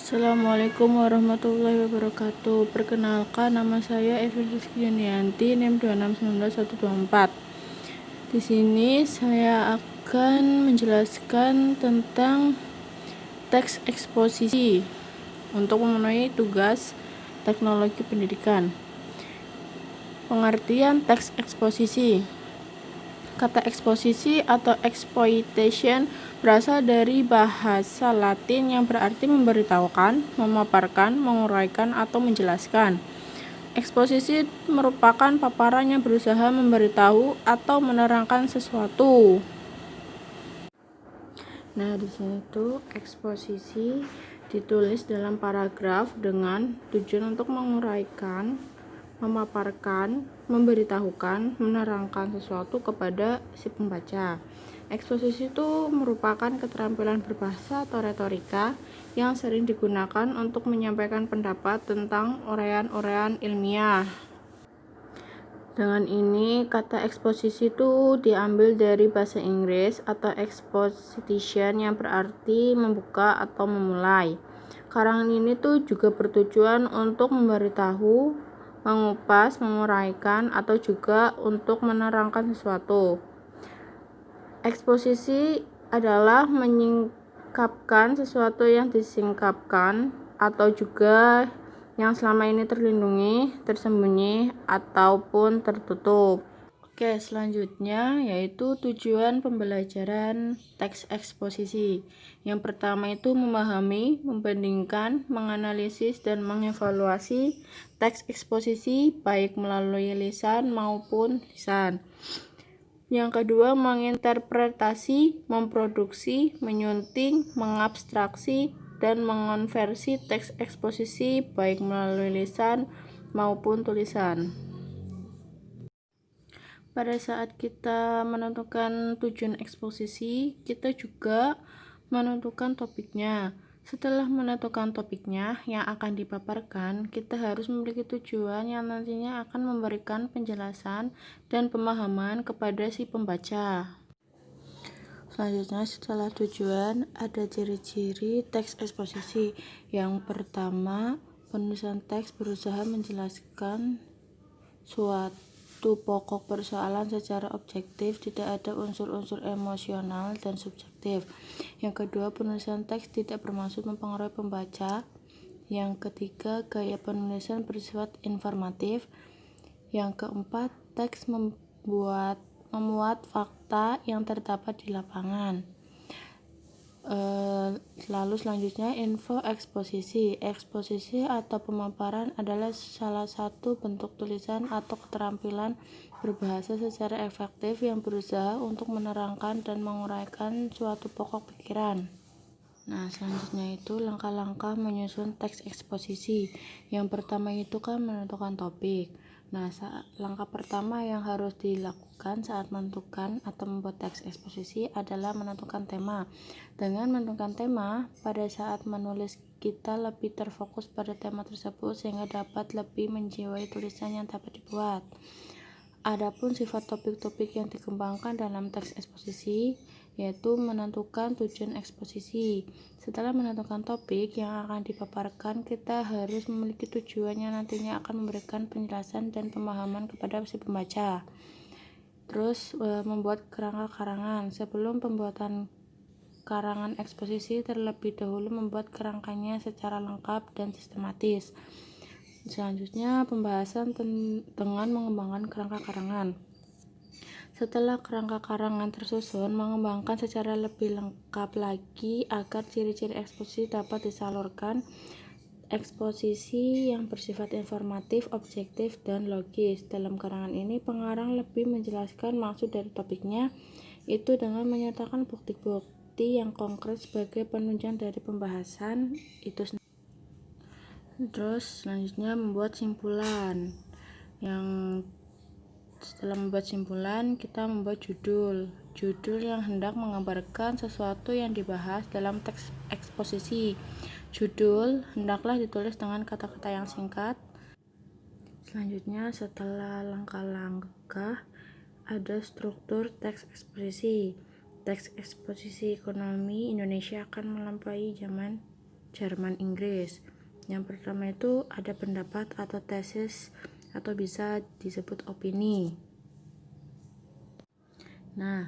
Assalamualaikum warahmatullahi wabarakatuh. Perkenalkan, nama saya Evelyn Rizky Yunianti, NIM 2619124. Di sini saya akan menjelaskan tentang teks eksposisi untuk memenuhi tugas teknologi pendidikan. Pengertian teks eksposisi. Kata eksposisi atau exploitation berasal dari bahasa Latin yang berarti memberitahukan, memaparkan, menguraikan, atau menjelaskan. Eksposisi merupakan paparan yang berusaha memberitahu atau menerangkan sesuatu. Nah, di sini tuh eksposisi ditulis dalam paragraf dengan tujuan untuk menguraikan, memaparkan, memberitahukan, menerangkan sesuatu kepada si pembaca. Eksposisi itu merupakan keterampilan berbahasa atau retorika yang sering digunakan untuk menyampaikan pendapat tentang uraian-uraian ilmiah. Dengan ini, kata eksposisi itu diambil dari bahasa Inggris atau exposition yang berarti membuka atau memulai. Karangan ini tuh juga bertujuan untuk memberitahu, mengupas, menguraikan, atau juga untuk menerangkan sesuatu. Eksposisi adalah menyingkapkan sesuatu yang disingkapkan atau juga yang selama ini terlindungi, tersembunyi, ataupun tertutup. Oke, selanjutnya yaitu tujuan pembelajaran teks eksposisi. Yang pertama itu memahami, membandingkan, menganalisis, dan mengevaluasi teks eksposisi baik melalui lisan maupun lisan. Yang kedua, menginterpretasi, memproduksi, menyunting, mengabstraksi, dan mengonversi teks eksposisi baik melalui lisan maupun tulisan. Pada saat kita menentukan tujuan eksposisi, kita juga menentukan topiknya. Setelah menentukan topiknya yang akan dipaparkan, kita harus memiliki tujuan yang nantinya akan memberikan penjelasan dan pemahaman kepada si pembaca. Selanjutnya, setelah tujuan, ada ciri-ciri teks eksposisi. Yang pertama, penulisan teks berusaha menjelaskan suatu pokok persoalan secara objektif, tidak ada unsur-unsur emosional dan subjektif. Yang kedua, penulisan teks tidak bermaksud mempengaruhi pembaca. Yang ketiga, gaya penulisan bersifat informatif. Yang keempat, teks memuat fakta yang terdapat di lapangan. Lalu selanjutnya, info eksposisi. Eksposisi atau pemaparan adalah salah satu bentuk tulisan atau keterampilan berbahasa secara efektif yang berusaha untuk menerangkan dan menguraikan suatu pokok pikiran. Nah, selanjutnya itu langkah-langkah menyusun teks eksposisi. Yang pertama itu kan menentukan topik. Nah, langkah pertama yang harus dilakukan saat menentukan atau membuat teks eksposisi adalah menentukan tema. Dengan menentukan tema, pada saat menulis kita lebih terfokus pada tema tersebut sehingga dapat lebih menjiwai tulisan yang dapat dibuat. Adapun sifat topik-topik yang dikembangkan dalam teks eksposisi yaitu menentukan tujuan eksposisi. Setelah menentukan topik yang akan dipaparkan, kita harus memiliki tujuan yang nantinya akan memberikan penjelasan dan pemahaman kepada si pembaca. Terus membuat kerangka karangan. Sebelum pembuatan karangan eksposisi, terlebih dahulu membuat kerangkanya secara lengkap dan sistematis. Selanjutnya, pembahasan dengan mengembangkan kerangka karangan. Setelah kerangka karangan tersusun, mengembangkan secara lebih lengkap lagi agar ciri-ciri eksposisi dapat disalurkan. Eksposisi yang bersifat informatif, objektif, dan logis. Dalam karangan ini, pengarang lebih menjelaskan maksud dari topiknya, itu dengan menyertakan bukti-bukti yang konkret sebagai penunjang dari pembahasan itu sendiri. Terus selanjutnya membuat simpulan. Setelah membuat simpulan, kita membuat judul yang hendak menggambarkan sesuatu yang dibahas dalam teks eksposisi. Judul hendaklah ditulis dengan kata-kata yang singkat. Selanjutnya, setelah langkah-langkah, ada struktur teks eksposisi. Teks eksposisi ekonomi Indonesia akan melampaui zaman Jerman, Inggris. Yang pertama itu ada pendapat atau tesis atau bisa disebut opini. Nah,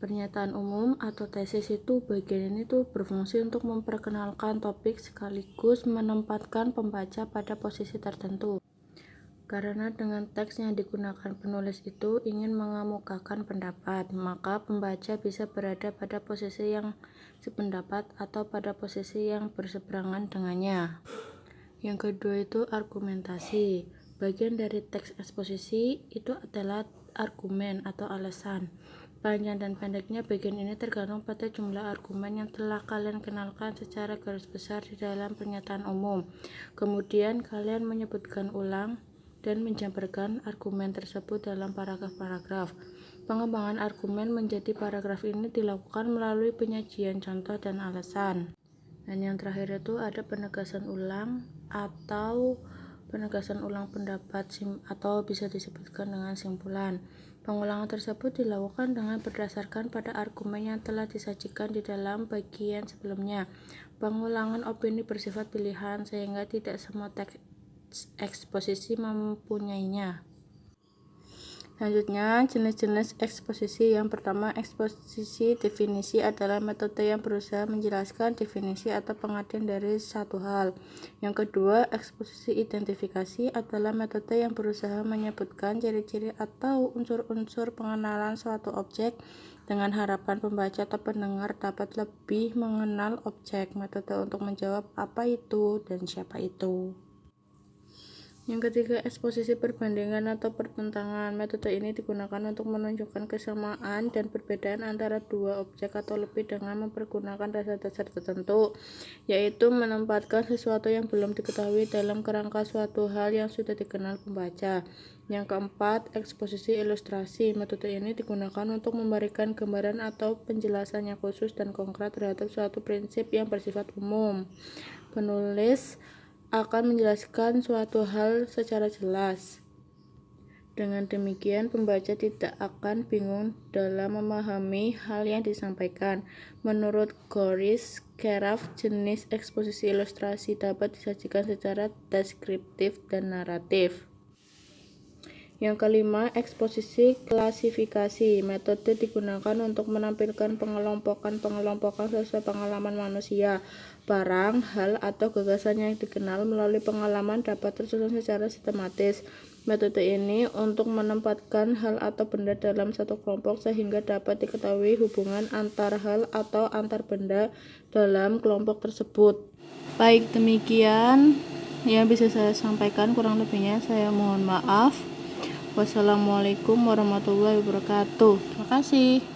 pernyataan umum atau tesis itu bagian ini tuh berfungsi untuk memperkenalkan topik sekaligus menempatkan pembaca pada posisi tertentu. Karena dengan teks yang digunakan penulis itu ingin mengemukakan pendapat, maka pembaca bisa berada pada posisi yang sependapat atau pada posisi yang berseberangan dengannya. Yang kedua itu argumentasi. Bagian dari teks eksposisi itu adalah argumen atau alasan. Panjang dan pendeknya bagian ini tergantung pada jumlah argumen yang telah kalian kenalkan secara garis besar di dalam pernyataan umum. Kemudian kalian menyebutkan ulang dan menjabarkan argumen tersebut dalam paragraf-paragraf. Pengembangan argumen menjadi paragraf ini dilakukan melalui penyajian contoh dan alasan. Dan yang terakhir itu ada penegasan ulang atau penegasan ulang pendapat atau bisa disebutkan dengan simpulan. Pengulangan tersebut dilakukan dengan berdasarkan pada argumen yang telah disajikan di dalam bagian sebelumnya. Pengulangan opini bersifat pilihan sehingga tidak semua teks eksposisi mempunyainya. Selanjutnya, jenis-jenis eksposisi. Yang pertama, eksposisi definisi adalah metode yang berusaha menjelaskan definisi atau pengertian dari satu hal. Yang kedua, eksposisi identifikasi adalah metode yang berusaha menyebutkan ciri-ciri atau unsur-unsur pengenalan suatu objek dengan harapan pembaca atau pendengar dapat lebih mengenal objek. Metode untuk menjawab apa itu dan siapa itu. Yang ketiga, eksposisi perbandingan atau pertentangan. Metode ini digunakan untuk menunjukkan kesamaan dan perbedaan antara dua objek atau lebih dengan mempergunakan dasar-dasar tertentu, yaitu menempatkan sesuatu yang belum diketahui dalam kerangka suatu hal yang sudah dikenal pembaca. Yang keempat, eksposisi ilustrasi. Metode ini digunakan untuk memberikan gambaran atau penjelasan yang khusus dan konkret terhadap suatu prinsip yang bersifat umum. Penulis akan menjelaskan suatu hal secara jelas. Dengan demikian, pembaca tidak akan bingung dalam memahami hal yang disampaikan. Menurut Goris Keraf, jenis eksposisi ilustrasi dapat disajikan secara deskriptif dan naratif. Yang kelima, eksposisi klasifikasi. Metode digunakan untuk menampilkan pengelompokan sesuai pengalaman manusia. Barang, hal, atau gagasan yang dikenal melalui pengalaman dapat tersusun secara sistematis. Metode ini untuk menempatkan hal atau benda dalam satu kelompok sehingga dapat diketahui hubungan antar hal atau antar benda dalam kelompok tersebut. Baik, demikian yang bisa saya sampaikan, kurang lebihnya saya mohon maaf. Wassalamualaikum warahmatullahi wabarakatuh. Terima kasih.